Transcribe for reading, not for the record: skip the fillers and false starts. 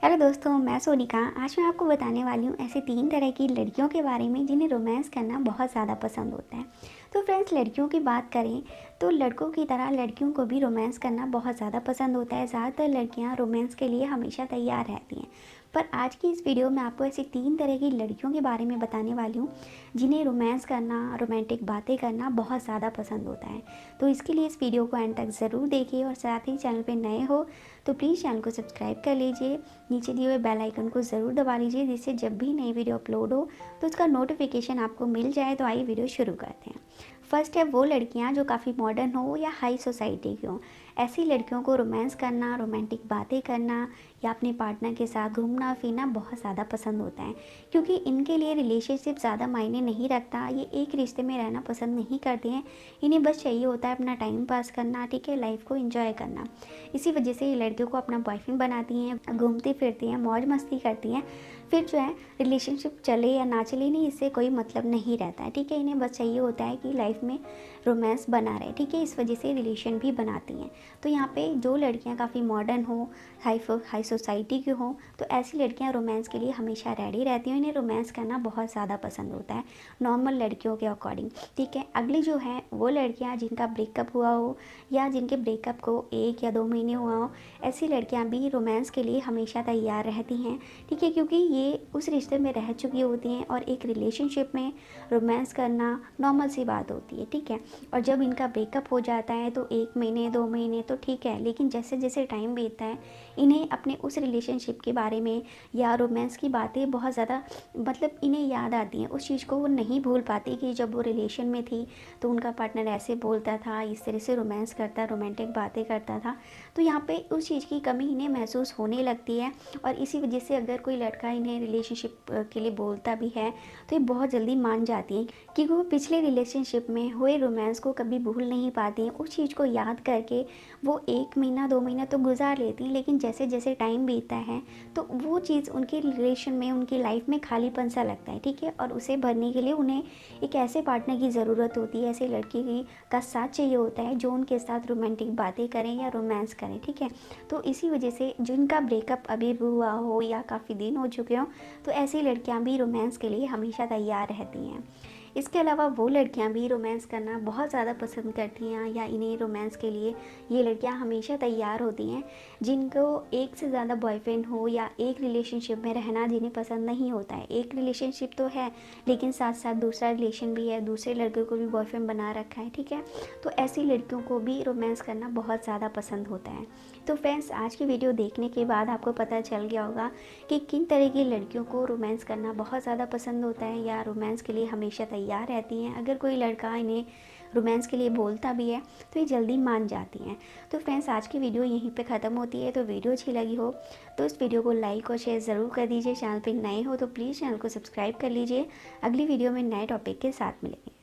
Hello दोस्तों, मैं सोनिका। आज मैं आपको बताने वाली हूँ ऐसे 3 तरह की लड़कियों के बारे में जिन्हें रोमांस करना बहुत ज़्यादा पसंद होता है। तो फ्रेंड्स, लड़कियों की बात करें तो लड़कों की तरह लड़कियों को भी रोमांस करना बहुत ज़्यादा पसंद होता है। ज़्यादातर लड़कियाँ रोमांस के लिए हमेशा तैयार रहती हैं। पर आज की इस वीडियो में आपको ऐसी 3 तरह की लड़कियों के बारे में बताने वाली हूँ जिन्हें रोमांस करना, रोमांटिक बातें करना बहुत ज़्यादा पसंद होता है। तो इसके लिए इस वीडियो को एंड तक ज़रूर देखिए और साथ ही चैनल पर नए हो तो प्लीज़ चैनल को सब्सक्राइब कर लीजिए। नीचे दिए हुए बेल आइकन को ज़रूर दबा लीजिए जिससे जब भी नई वीडियो अपलोड हो तो उसका नोटिफिकेशन आपको मिल जाए। तो आइए वीडियो शुरू करते हैं। फर्स्ट है वो लड़कियां जो काफ़ी मॉडर्न हो या हाई सोसाइटी की हो। ऐसी लड़कियों को रोमांस करना, रोमांटिक बातें करना या अपने पार्टनर के साथ घूमना फिरना बहुत ज़्यादा पसंद होता है, क्योंकि इनके लिए रिलेशनशिप ज़्यादा मायने नहीं रखता। ये एक रिश्ते में रहना पसंद नहीं करते हैं। इन्हें बस चाहिए होता है अपना टाइम पास करना, ठीक है, लाइफ को एंजॉय करना। इसी वजह से ये लड़कियों को अपना बॉयफ्रेंड बनाती हैं, घूमती फिरती हैं, मौज मस्ती करती हैं। फिर जो है रिलेशनशिप चले या ना चले, नहीं इससे कोई मतलब नहीं रहता है, ठीक है। इन्हें बस चाहिए होता है कि लाइफ में रोमांस बना रहे, ठीक है। इस वजह से रिलेशन भी बनाती हैं। तो यहाँ पे जो लड़कियाँ काफ़ी मॉडर्न हो, हाई सोसाइटी की हो, तो ऐसी लड़कियाँ रोमांस के लिए हमेशा रेडी रहती हैं। इन्हें रोमांस करना बहुत ज़्यादा पसंद होता है नॉर्मल लड़कियों के अकॉर्डिंग, ठीक है। अगली जो है वो लड़कियाँ जिनका ब्रेकअप हुआ हो या जिनके ब्रेकअप को 1 या 2 महीने हुआ हो, ऐसी लड़कियाँ भी रोमांस के लिए हमेशा तैयार रहती हैं, ठीक है। क्योंकि ये उस रिश्ते में रह चुकी होती हैं और एक रिलेशनशिप में रोमांस करना नॉर्मल सी बात होती है, ठीक है। और जब इनका ब्रेकअप हो जाता है तो 1 महीने 2 महीने तो ठीक है, लेकिन जैसे जैसे टाइम बीतता है इन्हें अपने उस रिलेशनशिप के बारे में या रोमांस की बातें बहुत ज़्यादा मतलब इन्हें याद आती हैं। उस चीज़ को वो नहीं भूल पाती कि जब वो रिलेशन में थी तो उनका पार्टनर ऐसे बोलता था, इस तरह से रोमांस करता, रोमांटिक बातें करता था। तो यहाँ पे उस चीज़ की कमी इन्हें महसूस होने लगती है। और इसी वजह से अगर कोई लड़का इन्हें रिलेशनशिप के लिए बोलता भी है तो ये बहुत जल्दी मान जाती हैं, क्योंकि वो पिछले रिलेशनशिप में हुए रोमांस को कभी भूल नहीं पाती हैं। उस चीज़ को याद करके वो 1 महीना 2 महीना तो गुजार लेती हैं, लेकिन जैसे जैसे टाइम बीतता है तो वो चीज़ उनके रिलेशन में, उनकी लाइफ में खालीपन सा लगता है, ठीक है। और उसे भरने के लिए उन्हें एक ऐसे पार्टनर की ज़रूरत होती है, ऐसे लड़की का साथ चाहिए होता है जो उनके साथ रोमांटिक बातें करें या रोमांस करें, ठीक है। तो इसी वजह से जिनका ब्रेकअप अभी भी हुआ हो या काफ़ी दिन हो चुके हों, तो ऐसी लड़कियां भी रोमांस के लिए हमेशा तैयार रहती हैं। इसके अलावा वो लड़कियां भी रोमांस करना बहुत ज़्यादा पसंद करती हैं या इन्हें रोमांस के लिए ये लड़कियां हमेशा तैयार होती हैं जिनको एक से ज़्यादा बॉयफ्रेंड हो या एक रिलेशनशिप में रहना जिन्हें पसंद नहीं होता है। एक रिलेशनशिप तो है लेकिन साथ साथ दूसरा रिलेशन भी है, दूसरे लड़के को भी बॉयफ्रेंड बना रखा है, ठीक है। तो ऐसी लड़कियों को भी रोमांस करना बहुत ज़्यादा पसंद होता है। तो फ्रेंड्स, आज की वीडियो देखने के बाद आपको पता चल गया होगा कि किन तरह की लड़कियों को रोमांस करना बहुत ज़्यादा पसंद होता है या रोमांस के लिए हमेशा तैयार रहती हैं। अगर कोई लड़का इन्हें रोमांस के लिए बोलता भी है तो ये जल्दी मान जाती हैं। तो फ्रेंड्स, आज की वीडियो यहीं पे ख़त्म होती है। तो वीडियो अच्छी लगी हो तो इस वीडियो को लाइक और शेयर ज़रूर कर दीजिए। चैनल पे नए हो तो प्लीज़ चैनल को सब्सक्राइब कर लीजिए। अगली वीडियो में नए टॉपिक के साथ मिलेंगे।